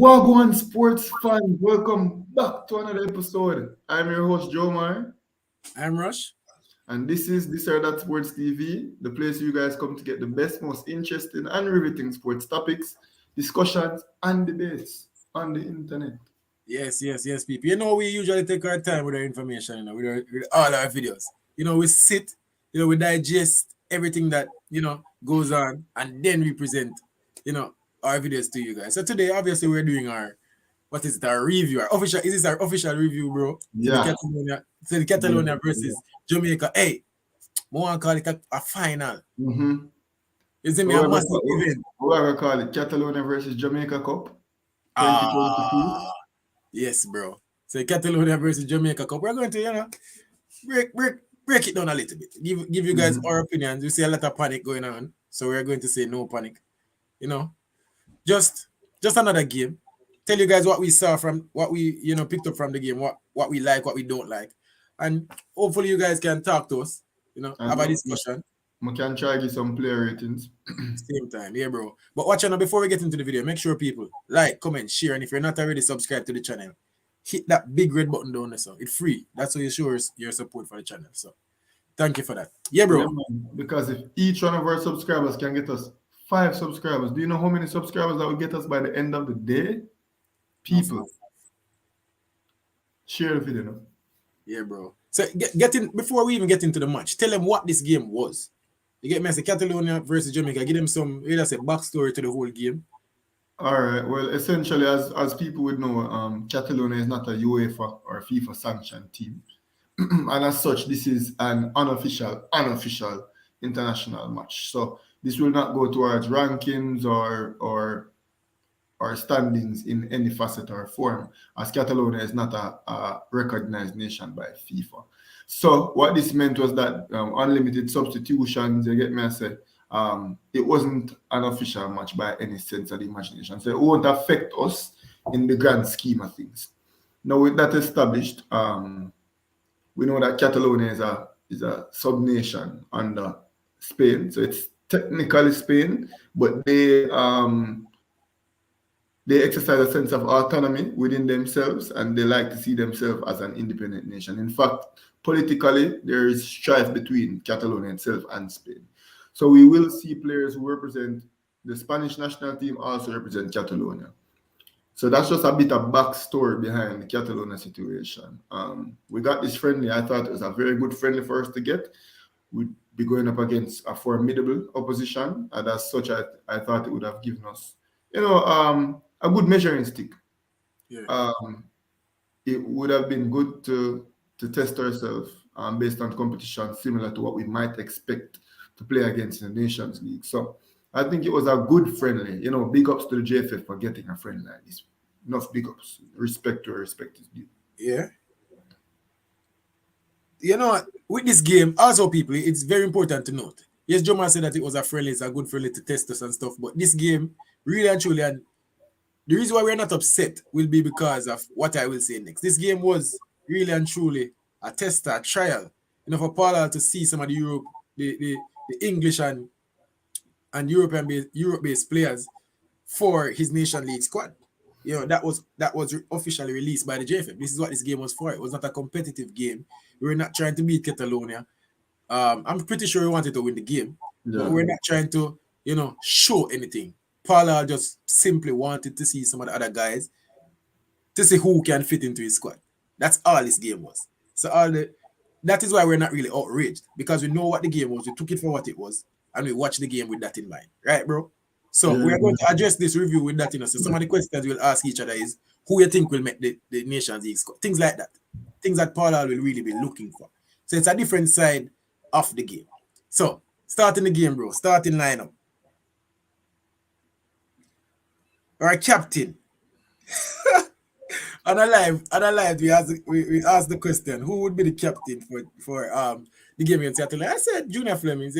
Wagwan sports fans, welcome back to another episode. I'm your host Joe Mar, I'm Rush. and this is This or That Sports TV, the place you guys come to get the best, most interesting, and riveting sports topics, discussions, and debates on the internet. Yes, people. We usually take our time with our information, with all our videos. We sit, we digest everything that, goes on, and then we present, you know, our videos to you guys. So today, obviously, we're doing what is it, our review, is this our official review, bro? Yeah. To the Catalonia versus Jamaica. Hey, I want to call it a final. Mm-hmm. It's going to be a massive event. What we call it? Catalonia versus Jamaica Cup Ah, 2022. yes, bro. So Catalonia versus Jamaica Cup. We're going to, break it down a little bit. Give you guys our opinions. We see a lot of panic going on, so we're going to say no panic. Just another game. Tell you guys what we saw from what we picked up from the game, what we like, what we don't like, and hopefully you guys can talk to us. Have a discussion. We can try to get some player ratings. Same time, yeah, bro. But watch out before we get into the video. Make sure people like, comment, share, and if you're not already subscribed to the channel, hit that big red button down there. So it's free. That's how you show your support for the channel. So thank you for that. Yeah, bro. Yeah, because if each one of our subscribers can get us 5 subscribers, do you know how many subscribers that will get us by the end of the day? People, share the video now. Yeah, bro. So before we even get into the match, tell them what this game was. You get me? I say Catalonia versus Jamaica. Give them some, say, backstory to the whole game. All right. Well, essentially, as people would know, Catalonia is not a UEFA or FIFA sanctioned team, and as such, this is an unofficial international match. So this will not go towards rankings or standings in any facet or form, as Catalonia is not a recognized nation by FIFA. So what this meant was that unlimited substitutions, you get me, I say, it wasn't an official match by any sense of the imagination. So it won't affect us in the grand scheme of things. Now, with that established, we know that Catalonia is a sub-nation under Spain. So it's technically Spain, but they exercise a sense of autonomy within themselves, and they like to see themselves as an independent nation. In fact, politically, there is strife between Catalonia itself and Spain. So we will see players who represent the Spanish national team also represent Catalonia. So that's just a bit of backstory behind the Catalonia situation. We got this friendly. I thought it was a very good friendly for us to get. We'd be going up against a formidable opposition, and as such, I thought it would have given us, a good measuring stick. Yeah. It would have been good to test ourselves based on competition similar to what we might expect to play against in the Nations League. So I think it was a good friendly. Big ups to the JFF for getting a friendly like this. Enough big ups. Respect to respect is due. Yeah. With this game, also people, it's very important to note. Yes, Joma said that it was a friendly, it's a good friendly to test us and stuff, but this game, really and truly, and the reason why we're not upset will be because of what I will say next. This game was really and truly a test, a trial, for Paula to see some of the English and Europe-based players for his Nation League squad. That was officially released by the JFF. This is what this game was for. It was not a competitive game. We were not trying to beat Catalonia. I'm pretty sure we wanted to win the game, but we're not trying to, show anything. Paula just simply wanted to see some of the other guys to see who can fit into his squad. That's all this game was. So that is why we're not really outraged, because we know what the game was. We took it for what it was, and we watched the game with that in mind. Right, bro? So we're going to address this review with that. So some of the questions we'll ask each other is, who you think will make the Nations League squad? Things like that. Things that Paula will really be looking for. So it's a different side of the game. So starting the game, bro. Starting lineup. Our captain. on a live, we asked the question, who would be the captain for the game against Seattle? I said Junior Flemings.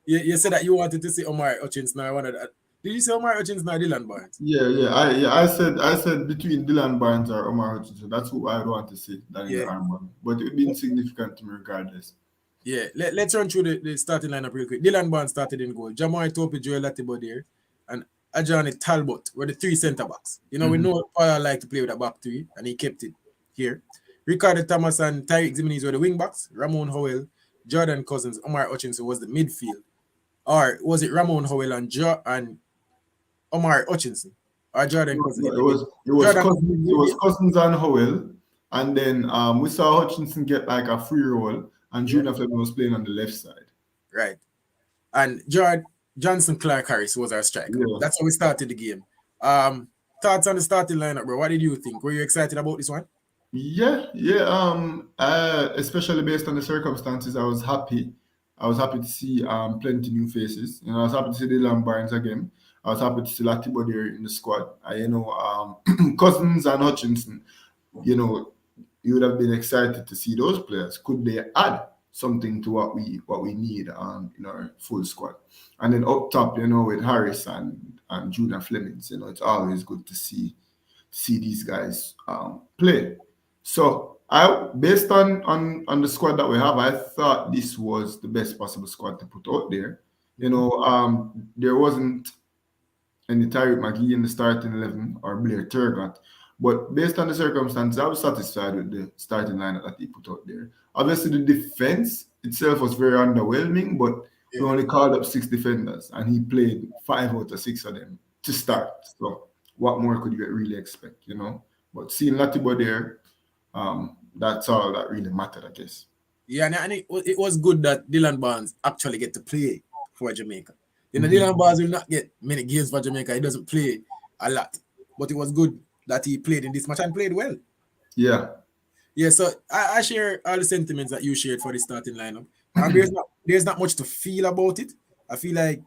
You said that you wanted to see Omar Hutchins now. Did you say Omar Hutchins now, Dylan Barnes? I said between Dylan Barnes or Omar Hutchins. That's who I want to see. But it would be insignificant to me regardless. Yeah, let's run through the starting lineup real quick. Dylan Barnes started in goal. Jamai Topi, Joel Latibo there, and Ajani Talbot were the three centre backs. You know, we know Paul like to play with a back three, and he kept it here. Ricardo Thomas and Tyreek Zimenez were the wing backs. Ramon Howell, Jordan Cousins, Omar Hutchinson was the midfield. Or was it Ramon Howell and Omar Hutchinson? Or Jordan Cousins in the mid? Jordan Cousins in It the was mid. Cousins and Howell, and then we saw Hutchinson get like a free roll, and Yeah. Junior Fleming was playing on the left side. Right. And Johnson Clark Harris was our striker. Yeah. That's how we started the game. Thoughts on the starting lineup, bro? What did you think? Were you excited about this one? Yeah. Especially based on the circumstances, I was happy. I was happy to see plenty new faces. You know, I was happy to see Dylan Barnes again. I was happy to see Latibo there in the squad. Cousins and Hutchinson. You know, you would have been excited to see those players. Could they add something to what we need in our full squad? And then up top, you know, with Harris and Junior Flemings, you know, it's always good to see these guys play. So based on the squad that we have, I thought this was the best possible squad to put out there. You know, there wasn't any Tyreek McGee in the starting 11 or Blair Turgot. But based on the circumstances, I was satisfied with the starting lineup that he put out there. Obviously, the defense itself was very underwhelming, but we only called up 6 defenders, and he played 5 out of 6 of them to start. So what more could you really expect, you know? But seeing Latibo there, that's all that really mattered, I guess. Yeah, and it was good that Dylan Barnes actually get to play for Jamaica. You know, Dylan Barnes will not get many games for Jamaica. He doesn't play a lot. But it was good that he played in this match and played well. Yeah. Yeah, so I share all the sentiments that you shared for the starting lineup. There's not much to feel about it. I feel like,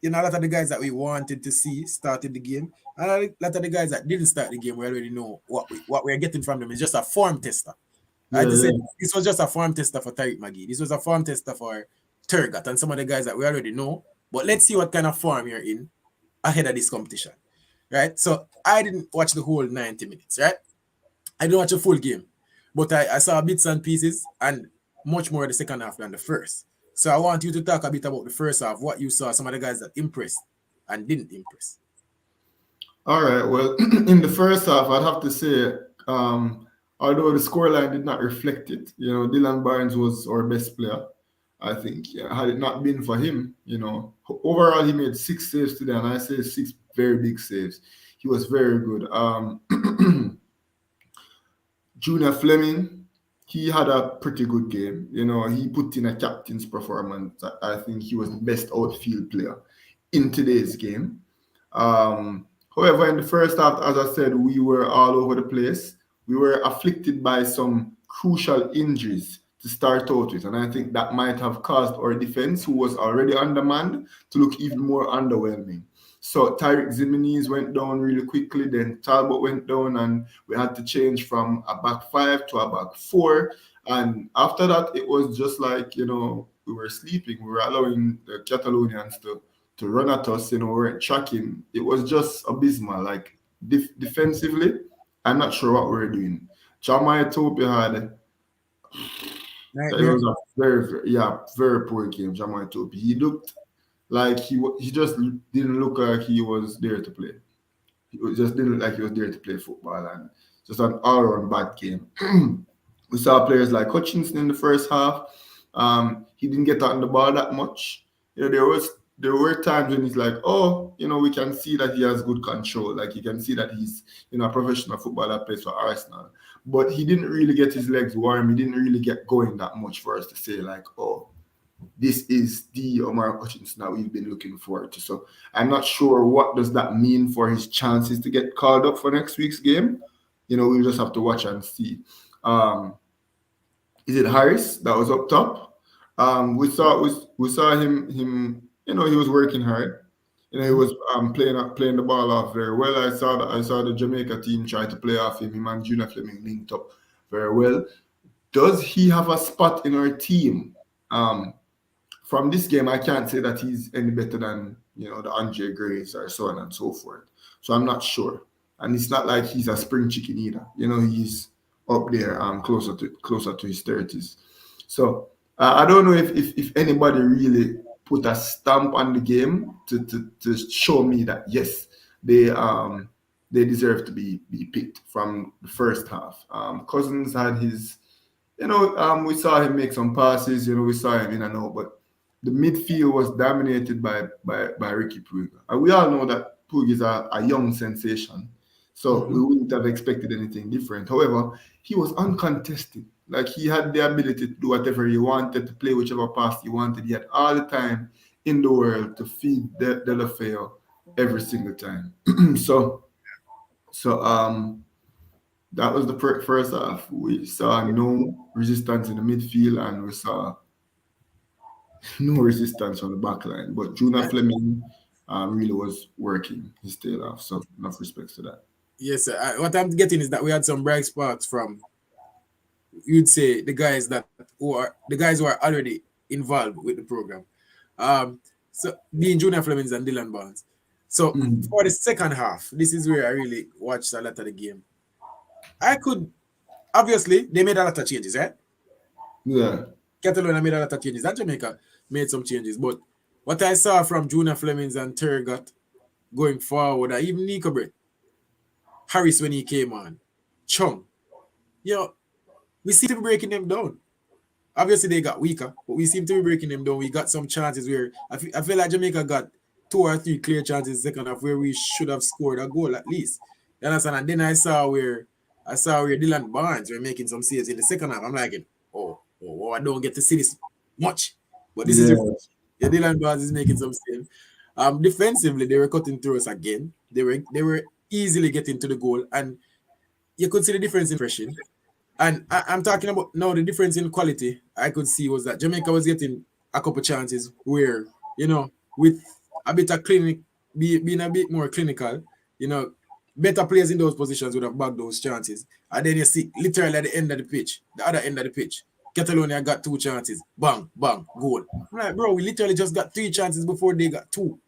you know, a lot of the guys that we wanted to see started the game, and a lot of the guys that didn't start the game, we already know what we're getting from them is just a form tester. I just said this was just a form tester for Tyreek McGee. This was a form tester for Turgot and some of the guys that we already know. But let's see what kind of form you're in ahead of this competition, right? So I didn't watch the whole 90 minutes, right? I didn't watch a full game, but I saw bits and pieces and much more the second half than the first. So I want you to talk a bit about the first half, what you saw, some of the guys that impressed and didn't impress. All right. Well, in the first half, I'd have to say, although the scoreline did not reflect it, you know, Dylan Barnes was our best player. I think, yeah, had it not been for him, you know, overall he made 6 saves today, and I say 6 very big saves. He was very good. Junior Fleming, he had a pretty good game. You know, he put in a captain's performance. I think he was the best outfield player in today's game. However, in the first half, as I said, we were all over the place. We were afflicted by some crucial injuries to start out with, and I think that might have caused our defense, who was already undermanned, to look even more underwhelming. So Tyreek Zimenez went down really quickly, then Talbot went down, and we had to change from a back 5 to a back 4. And after that, it was just like, you know, we were sleeping. We were allowing the Catalonians to run at us, you know, we weren't tracking. It was just abysmal. Like defensively, I'm not sure what we were doing. Jamaica had it was a very poor game. Jamaica. He looked like he just didn't look like he was there to play. He just didn't look like he was there to play football, and just an all-around bad game. We saw players like Hutchinson in the first half. He didn't get on the ball that much. You know, there were times when he's like, oh, you know, we can see that he has good control. Like, you can see that he's, you know, a professional footballer that plays for Arsenal. But he didn't really get his legs warm. He didn't really get going that much for us to say, like, oh, this is the Omar Hutchinson that we've been looking forward to. So I'm not sure what does that mean for his chances to get called up for next week's game. You know, we'll just have to watch and see. Is it Harris that was up top? We saw him. You know, he was working hard. You know, he was playing the ball off very well. I saw the Jamaica team try to play off him. Him and Junior Fleming linked up very well. Does he have a spot in our team? From this game, I can't say that he's any better than, you know, the Andre Grays or so on and so forth. So I'm not sure. And it's not like he's a spring chicken either. You know, he's up there, closer to his 30s. So I don't know if anybody really put a stamp on the game to show me that, yes, they they deserve to be picked from the first half. Cousins had his, we saw him make some passes. We saw him in and out, but the midfield was dominated by Ricky Puig. And we all know that Puig is a young sensation, so we wouldn't have expected anything different. However, he was uncontested. Like, he had the ability to do whatever he wanted, to play whichever pass he wanted. He had all the time in the world to feed De La Feo every single time. So that was the first half. We saw no resistance in the midfield, and we saw no resistance on the back line. But Juna Fleming really was working his tail off. So enough respects to that. Yes, sir. What I'm getting is that we had some bright sparks from, you'd say, the guys who are already involved with the program. So being Junior Flemings and Dylan Barnes. So for the second half, this is where I really watched a lot of the game. Obviously, they made a lot of changes, right? Yeah. Catalonia made a lot of changes. And Jamaica made some changes. But what I saw from Junior Flemings and Tergat going forward, and even Nico Brett, Harris when he came on, Chung, we seem to be breaking them down. Obviously, they got weaker, but we seem to be breaking them down. We got some chances where I feel like Jamaica got 2 or 3 clear chances second half where we should have scored a goal at least. You understand? And then I saw where Dylan Barnes were making some saves in the second half. I'm like, oh, I don't get to see this much. But this is Dylan Barnes is making some saves. Defensively, they were cutting through us again. They were easily getting to the goal, and you could see the difference in pressure. And I'm talking about now the difference in quality I could see was that Jamaica was getting a couple chances where, with a bit of being a bit more clinical, better players in those positions would have bagged those chances. And then you see literally at the end of the pitch, the other end of the pitch, Catalonia got 2 chances. Bang, bang, goal. I'm like, bro, we literally just got 3 chances before they got 2.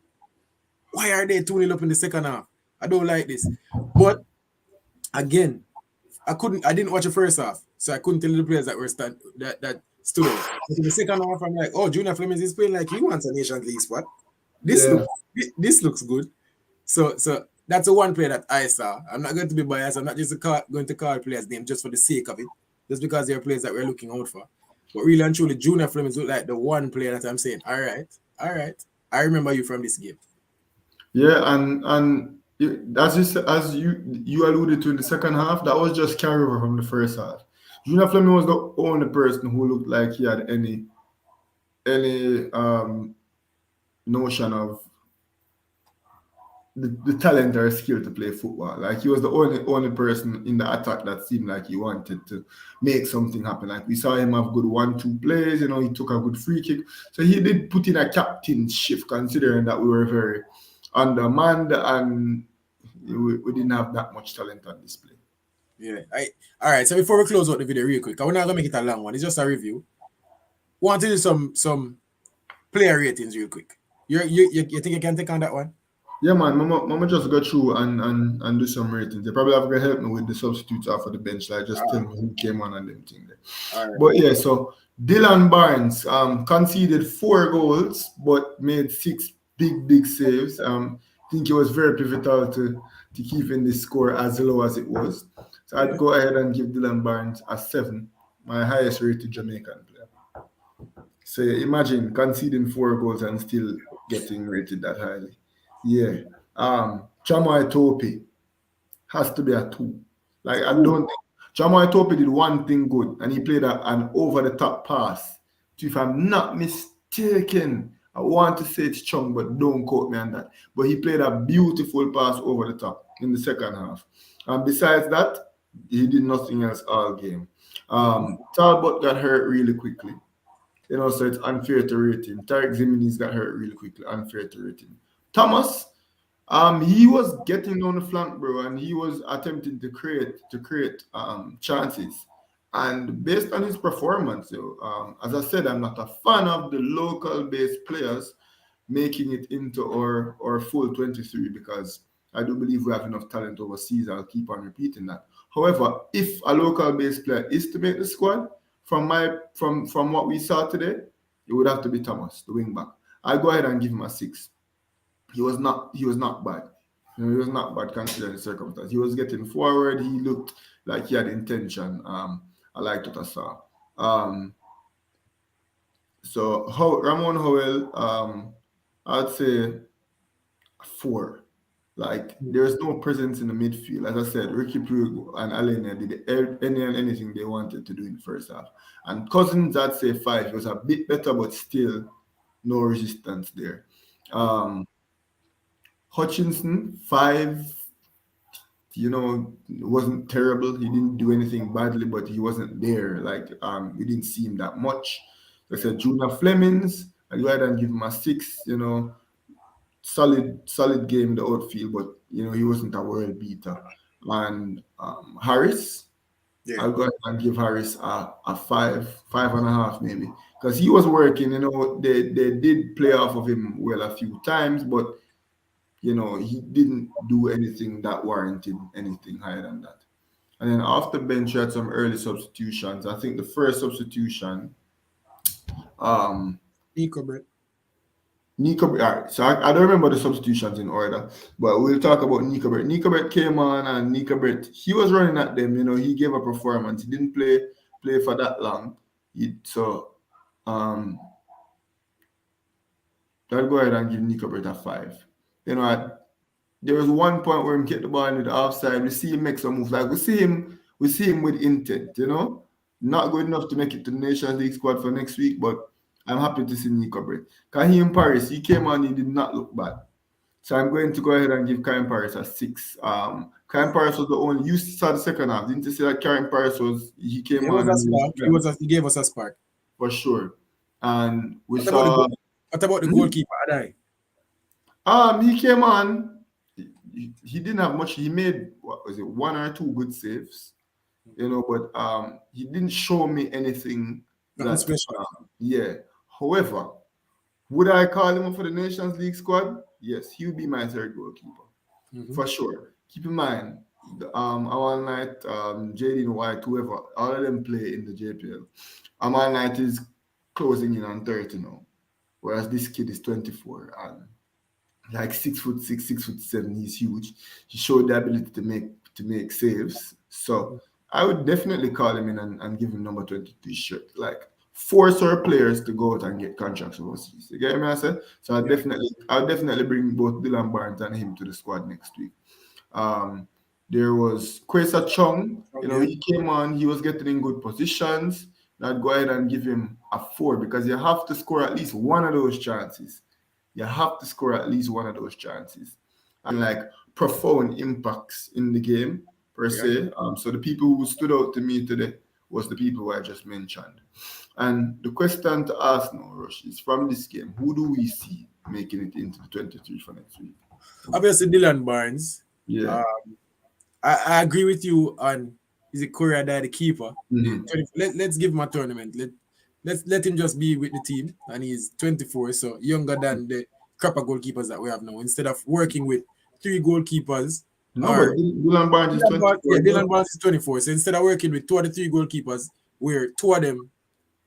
Why are they 2-0 up in the second half? I don't like this. But again, I didn't watch the first half, so I couldn't tell the players that were that stood out. But in the second half, I'm like, oh, Junior Flemings is playing like he wants a Nations League spot. This looks good. So that's the one player that I saw. I'm not going to be biased. I'm not just going to call players' name just for the sake of it, just because they're players that we're looking out for. But really and truly, Junior Flemings look like the one player that I'm saying, all right, I remember you from this game. Yeah, and as you alluded to in the second half, that was just carryover from the first half. Junior Fleming was the only person who looked like he had any notion of the talent or skill to play football. Like, he was the only person in the attack that seemed like he wanted to make something happen. Like, we saw him have good 1-2 plays, he took a good free kick. So he did put in a captain shift, considering that we were very undermanned and we didn't have that much talent on display. Yeah. All right. So before we close out the video real quick, we're not gonna make it a long one. It's just a review. Want to do some player ratings real quick. You think you can take on that one? Yeah, man. Mama just go through and do some ratings. They probably have to help me with the substitutes off of the bench. Like, just tell me who came on and them thing there. All right. But yeah, so Dylan Barnes conceded 4 goals but made 6 big saves. I think it was very pivotal to keeping this score as low as it was. So I'd go ahead and give Dylan Barnes a 7, my highest rated Jamaican player. So imagine conceding 4 goals and still getting rated that highly. Yeah. Chamai Tope has to be a 2. Like, I don't think Chamai Tope did one thing good, and he played an over-the-top pass. So if I'm not mistaken, I want to say it's Chung, but don't quote me on that. But he played a beautiful pass over the top in the second half. And besides that, he did nothing else all game. Talbot got hurt really quickly. So it's unfair to rate him. Tarek Zimini's got hurt really quickly, unfair to rate him. Thomas, he was getting down the flank, bro, and he was attempting to create chances. And based on his performance, as I said, I'm not a fan of the local-based players making it into our full 23, because I do believe we have enough talent overseas. I'll keep on repeating that. However, if a local-based player is to make the squad, from what we saw today, it would have to be Thomas, the wing back. I'll go ahead and give him a 6. He was not bad. He was not bad considering the circumstance. He was getting forward. He looked like he had intention. I liked what I saw. Um, so Ramon Howell, I'd say 4. Like there's no presence in the midfield. As I said, Ricky Pugh and Alena did any and anything they wanted to do in the first half. And Cousins, I'd say 5. He was a bit better, but still no resistance there. Um, Hutchinson, 5. Wasn't terrible. He didn't do anything badly, but he wasn't there. Like we didn't see him that much. Like I said, Junior Flemings, I go ahead and give him a 6. Solid game in the outfield, but he wasn't a world beater. And Harris, Yeah. I'll go ahead and give Harris a 5.5 maybe, because he was working. They did play off of him well a few times, but he didn't do anything that warranted anything higher than that. And then off the bench, you had some early substitutions. I think the first substitution, um, Nico Brett. Nico. All right, so I don't remember the substitutions in order, but we'll talk about Nico Brett. Nico Brett came on, and Nico Brett, he was running at them. He gave a performance. He didn't play for that long. Um, I'll go ahead and give Nico Brett a 5. There was one point where he get the ball in the offside. We see him make some moves. Like we see him with intent. Not good enough to make it to the Nations League squad for next week, but I'm happy to see Nico Brett. Kahim Paris, he came on, he did not look bad. So I'm going to go ahead and give Karim Paris a 6. Karim Paris was the only. You saw the second half, didn't you see that Karim Paris he came It on was a and spark. He gave us a spark. for sure. And we What saw. about the goalkeeper, Adai? He came on. He didn't have much. He made, what was it, 1 or 2 good saves, but he didn't show me anything Nothing special. yeah. However, would I call him up for the Nations League squad? Yes, he would be my third goalkeeper for sure. Keep in mind, our night, Jaden White, whoever, all of them play in the JPL. Our night is closing in on 30 now, whereas this kid is 24 and like 6'6", 6'7". He's huge. He showed the ability to make saves. So I would definitely call him in and give him number 23 shirt. Like force our players to go out and get contracts overseas. You get me? I said. So I'll definitely bring both Dylan Barnes and him to the squad next week. There was Kwesa Chung. He came on. He was getting in good positions. I'd go ahead and give him a 4 because you have to score at least one of those chances. You have to score at least one of those chances. And like profound impacts in the game, per se. So the people who stood out to me today was the people who I just mentioned. And the question to ask now, Rush, is from this game, who do we see making it into the 23 for next week? Obviously, Dylan Barnes. Yeah. I agree with you on, is it Korea the keeper? Mhm. Let's give him a tournament. Let's let him just be with the team, and he's 24, so younger than the crapper goalkeepers that we have now. Instead of working with 3 goalkeepers, No, but Dylan Barnes is 24. Dylan Barnes is 24. So instead of working with 2 of the 3 goalkeepers, where 2 of them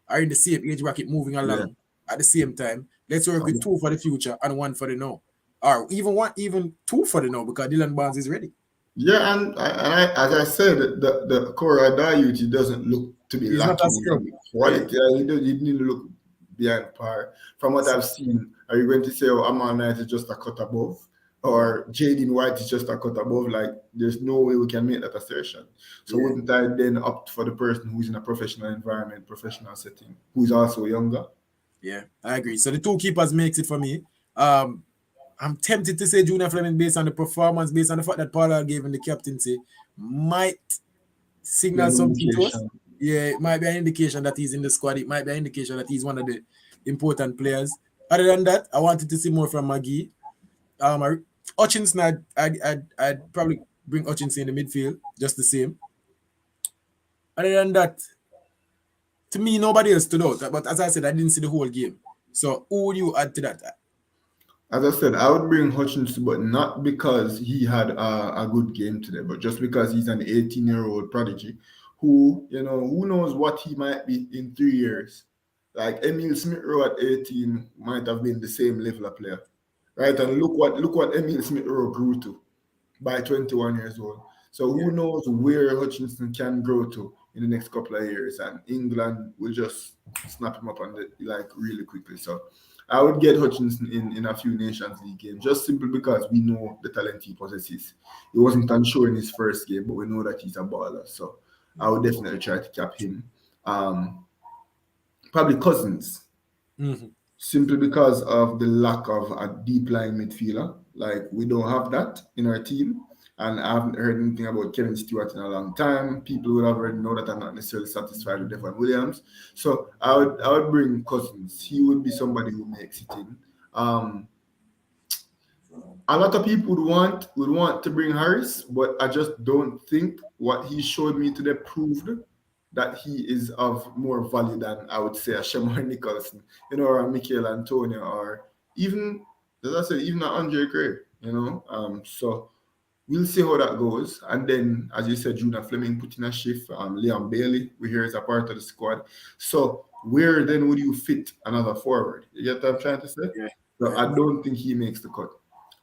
are in the same age bracket moving along at the same time, let's work with 2 for the future and 1 for the now, or even 2 for the now, because Dylan Barnes is ready. Yeah, and I, as I said, the Cora youth, he doesn't look to be lacking in quality. Yeah. He didn't look behind par. From what I've seen, are you going to say, oh, Amal Knight is just a cut above? Or Jaden White is just a cut above? Like, there's no way we can make that assertion. So wouldn't I then opt for the person who's in a professional environment, professional setting, who's also younger? Yeah, I agree. So the 2 keepers makes it for me. I'm tempted to say Junior Fleming based on the performance, based on the fact that Paula gave him the captaincy, might signal something to us. Yeah, it might be an indication that he's in the squad. It might be an indication that he's one of the important players. Other than that, I wanted to see more from Maggie. Hutchinson, I'd probably bring Hutchinson in the midfield, just the same. Other than that, to me, nobody else stood out. But as I said, I didn't see the whole game. So who would you add to that? As I said, I would bring Hutchinson, but not because he had a good game today, but just because he's an 18-year-old prodigy who knows what he might be in 3 years. Like Emil Smith-Rowe at 18 might have been the same level of player, right? And look what Emil Smith-Rowe grew to. by 21 years old. So Yeah. who knows where Hutchinson can grow to in the next couple of years, and England will just snap him up on the like really quickly. So I would get Hutchinson in a few Nations League games just simply because we know the talent he possesses. He wasn't unsure in his first game, but we know that he's a baller. So I would definitely try to cap him. Um, Probably Cousins Mm-hmm. simply because of the lack of a deep line midfielder. Like we don't have that in our team. And I haven't heard anything about Kevin Stewart in a long time. People would have already know that I'm not necessarily satisfied with Devon Williams. So I would bring Cousins. He would be somebody who makes it in. Um, a lot of people would want to bring Harris, but I just don't think what he showed me today proved that he is of more value than I would say a Shamar Nicholson, or a Michael Antonio, or even, as I said, even a Andre Gray, So we'll see how that goes. And then, as you said, Juna Fleming put in a shift. Liam Bailey, we hear is a part of the squad. So where then would you fit another forward? You get what I'm trying to say? Yeah. So I don't think he makes the cut.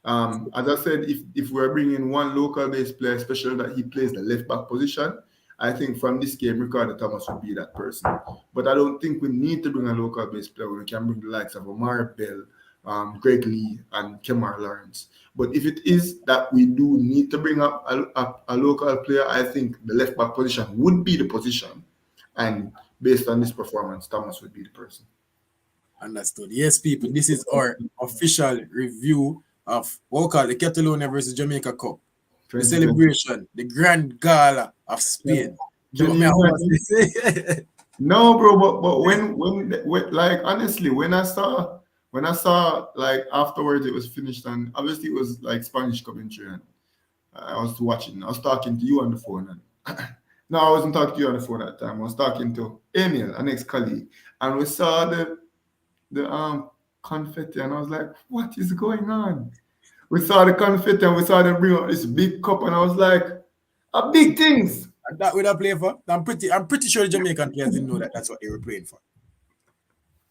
As I said, if we're bringing one local based player, especially that he plays the left back position, I think from this game, Ricardo Thomas would be that person. But I don't think we need to bring a local based player. We can bring the likes of Omar Bell, Greg Lee, and Kemar Lawrence. But if it is that we do need to bring up a local player, I think the left back position would be the position. And based on this performance, Thomas would be the person. Understood. Yes, people, this is our official review of what we call the Catalonia versus Jamaica Cup. The 2020. celebration, the grand gala of Spain. So Can me, I you want imagine? to say, No, bro, but when like honestly, when I saw like afterwards it was finished, and obviously it was like Spanish commentary, and I was watching. I was talking to you on the phone, and no, I wasn't talking to you on the phone at the time. I was talking to Emil, an ex-colleague, and we saw the confetti, and I was like, "What is going on?" We saw the confetti, and we saw them bring out this big cup, and I was like, "A big things." that would I play for? I'm pretty sure the Jamaican players didn't know that that's what they were playing for.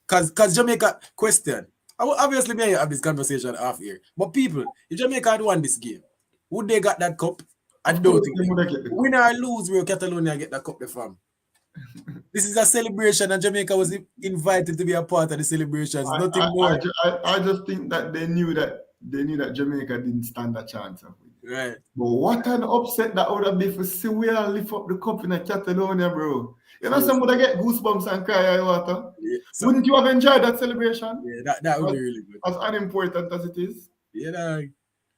Cause Jamaica question. Obviously, me and you have this conversation off here. But people, if Jamaica had won this game, would they got that cup? I Of don't course, think they they would would. have get the cup. Win or lose, real Catalonia get that cup they from. This is a celebration, and Jamaica was invited to be a part of the celebrations. I, Nothing I, I, more. ju- I just think that they knew that Jamaica didn't stand a chance of it. Right. But what an upset that would have been for see we all lift up the cup in a Catalonia, bro. True. Some would get goosebumps and cry out water. Yeah. So Wouldn't you have enjoyed that celebration? yeah, that would As, be really good. as unimportant as it is. Yeah.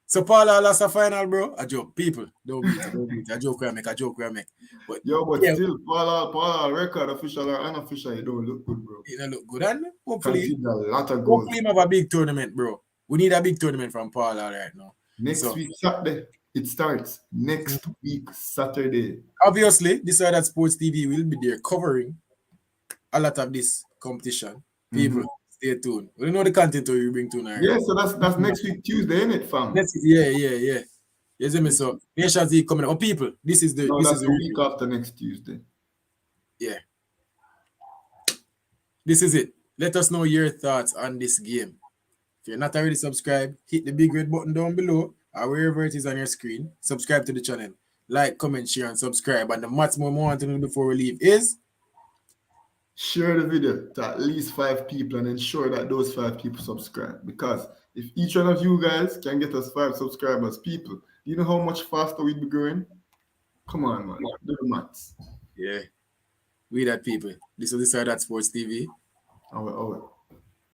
So Paula lost a final, bro. A joke. People, don't beat it. Don't beat it. A joke where I make. A joke where I make. But Yo, but yeah, still, Paul, record official or unofficial, it don't look good, bro. it look good. And Concede a lot of goals. hopefully, have a big tournament, bro. We need a big tournament from Paula right now. Next week, Saturday, it starts. Next week, Saturday. Obviously, this side at Sports TV will be there covering a lot of this competition. People, stay tuned. We don't know the content we bring to now. Yeah, so that's next week, Tuesday, ain't it, fam? Yeah. You see me? So Nations League coming up. Oh, people, this is No, the that's the week review. after next Tuesday. Yeah. This is it. Let us know your thoughts on this game. If you're not already subscribed, hit the big red button down below or wherever it is on your screen. Subscribe to the channel. Like, comment, share, and subscribe. And the much more we want to do before we leave is Share the video to at least 5 people and ensure that those 5 people subscribe. Because if each one of you guys can get us 5 subscribers, people, you know how much faster we'd be growing? Come on, man. Do the maths. we that people. This is the side at Sports TV. Oh,